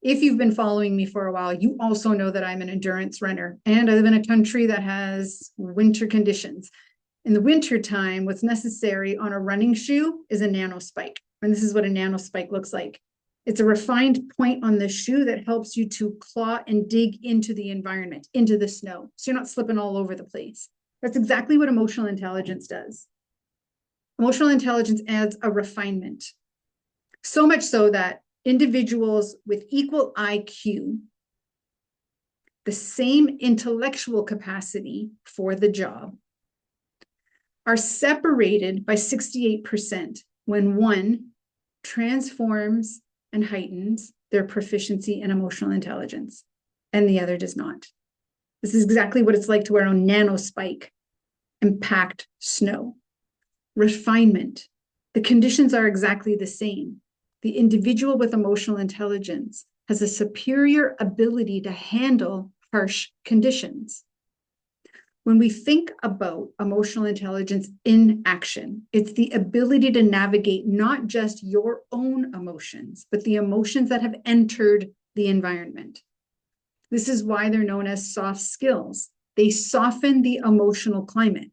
If you've been following me for a while, you also know that I'm an endurance runner and I live in a country that has winter conditions. In the winter time, what's necessary on a running shoe is a nano spike. And this is what a nano spike looks like. It's a refined point on the shoe that helps you to claw and dig into the environment, into the snow. So you're not slipping all over the place. That's exactly what emotional intelligence does. Emotional intelligence adds a refinement. So much so that individuals with equal IQ, the same intellectual capacity for the job, are separated by 68% when one transforms and heightens their proficiency in emotional intelligence and the other does not. This is exactly what it's like to wear a nano spike and packed snow. Refinement. The conditions are exactly the same. The individual with emotional intelligence has a superior ability to handle harsh conditions. When we think about emotional intelligence in action, it's the ability to navigate not just your own emotions, but the emotions that have entered the environment. This is why they're known as soft skills. They soften the emotional climate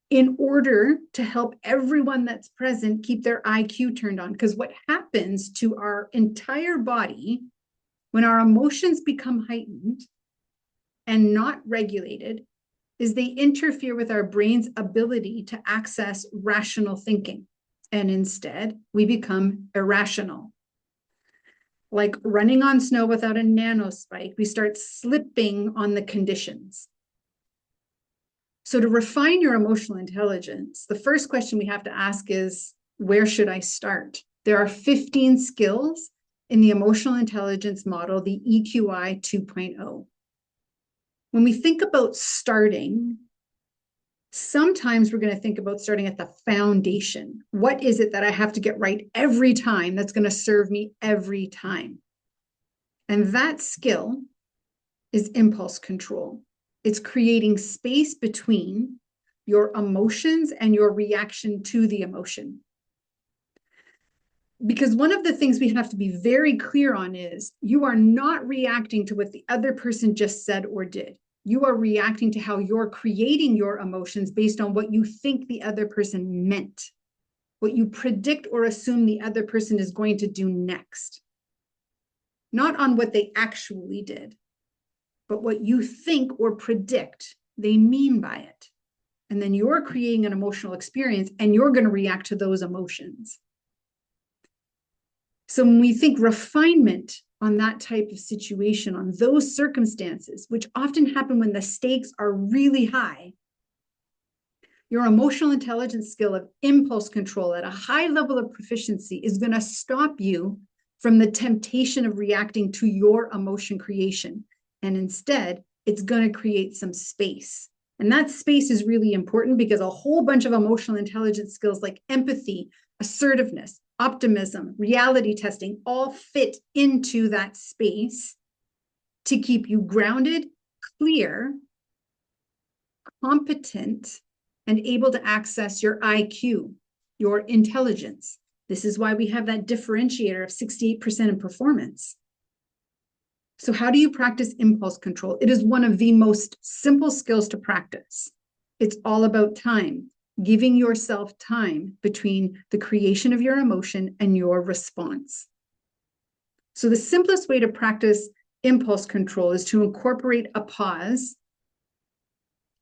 in order to help everyone that's present keep their IQ turned on. Because what happens to our entire body when our emotions become heightened and not regulated is they interfere with our brain's ability to access rational thinking. And instead, we become irrational. Like running on snow without a nano spike, we start slipping on the conditions. So to refine your emotional intelligence, the first question we have to ask is, where should I start? There are 15 skills in the emotional intelligence model, the EQI 2.0. When we think about starting, sometimes we're going to think about starting at the foundation. What is it that I have to get right every time that's going to serve me every time? And that skill is impulse control. It's creating space between your emotions and your reaction to the emotion. Because one of the things we have to be very clear on is you are not reacting to what the other person just said or did. You are reacting to how you're creating your emotions based on what you think the other person meant, what you predict or assume the other person is going to do next, not on what they actually did, but what you think or predict they mean by it. And then you're creating an emotional experience and you're going to react to those emotions. So when we think refinement on that type of situation, on those circumstances, which often happen when the stakes are really high, your emotional intelligence skill of impulse control at a high level of proficiency is going to stop you from the temptation of reacting to your emotion creation. And instead, it's going to create some space. And that space is really important because a whole bunch of emotional intelligence skills like empathy, assertiveness, optimism, reality testing all fit into that space to keep you grounded, clear, competent, and able to access your IQ, your intelligence. This is why we have that differentiator of 68% in performance. So how do you practice impulse control? It is one of the most simple skills to practice. It's all about time, giving yourself time between the creation of your emotion and your response. So the simplest way to practice impulse control is to incorporate a pause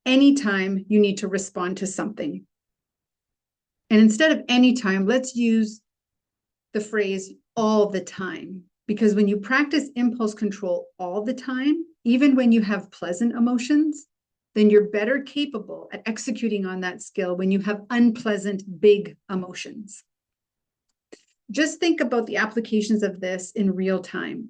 anytime you need to respond to something. And instead of anytime, let's use the phrase all the time. Because when you practice impulse control all the time, even when you have pleasant emotions, then you're better capable at executing on that skill when you have unpleasant, big emotions. Just think about the applications of this in real time.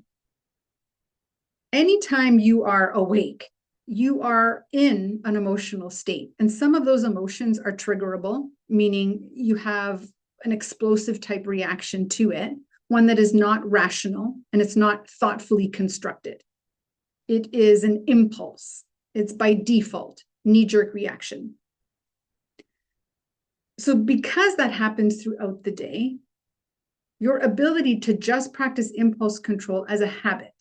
Anytime you are awake, you are in an emotional state. And some of those emotions are triggerable, meaning you have an explosive type reaction to it, one that is not rational and it's not thoughtfully constructed. It is an impulse. It's by default, knee-jerk reaction. So because that happens throughout the day, Your ability to just practice impulse control as a habit.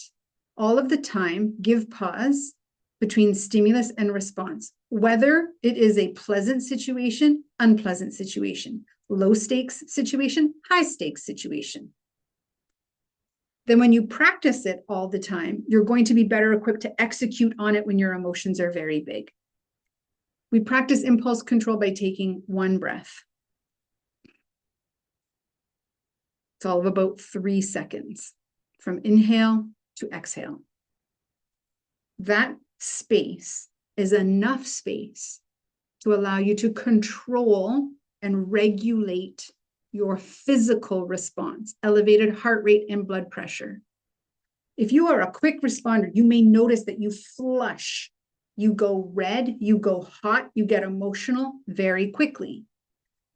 All of the time, give pause between stimulus and response, whether it is a pleasant situation, unpleasant situation, low stakes situation, high stakes situation. Then when you practice it all the time, you're going to be better equipped to execute on it when your emotions are very big. We practice impulse control by taking one breath. It's all of about 3 seconds from inhale to exhale. That space is enough space to allow you to control and regulate your physical response, elevated heart rate and blood pressure. If you are a quick responder, you may notice that you flush, you go red, you go hot, you get emotional very quickly.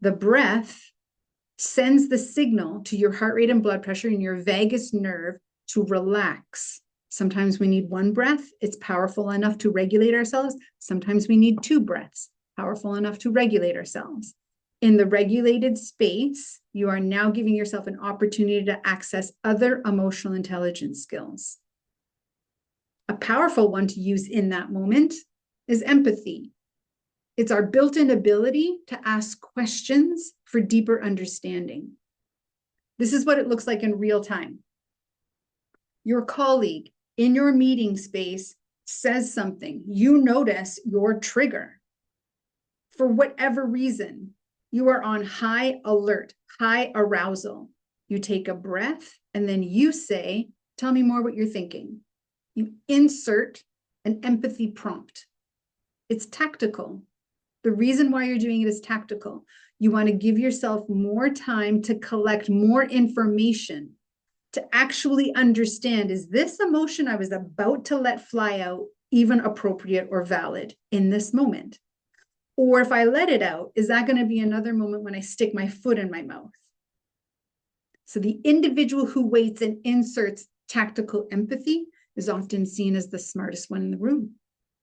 The breath sends the signal to your heart rate and blood pressure in your vagus nerve to relax. Sometimes we need one breath. It's powerful enough to regulate ourselves. Sometimes we need 2 breaths, powerful enough to regulate ourselves. In the regulated space, you are now giving yourself an opportunity to access other emotional intelligence skills. A powerful one to use in that moment is empathy. It's our built-in ability to ask questions for deeper understanding. This is what it looks like in real time. Your colleague in your meeting space says something. You notice your trigger. For whatever reason, you are on high alert, high arousal. You take a breath and then you say, tell me more what you're thinking. You insert an empathy prompt. It's tactical. The reason why you're doing it is tactical. You want to give yourself more time to collect more information, to actually understand, is this emotion I was about to let fly out even appropriate or valid in this moment? Or if I let it out, is that going to be another moment when I stick my foot in my mouth? So the individual who waits and inserts tactical empathy is often seen as the smartest one in the room.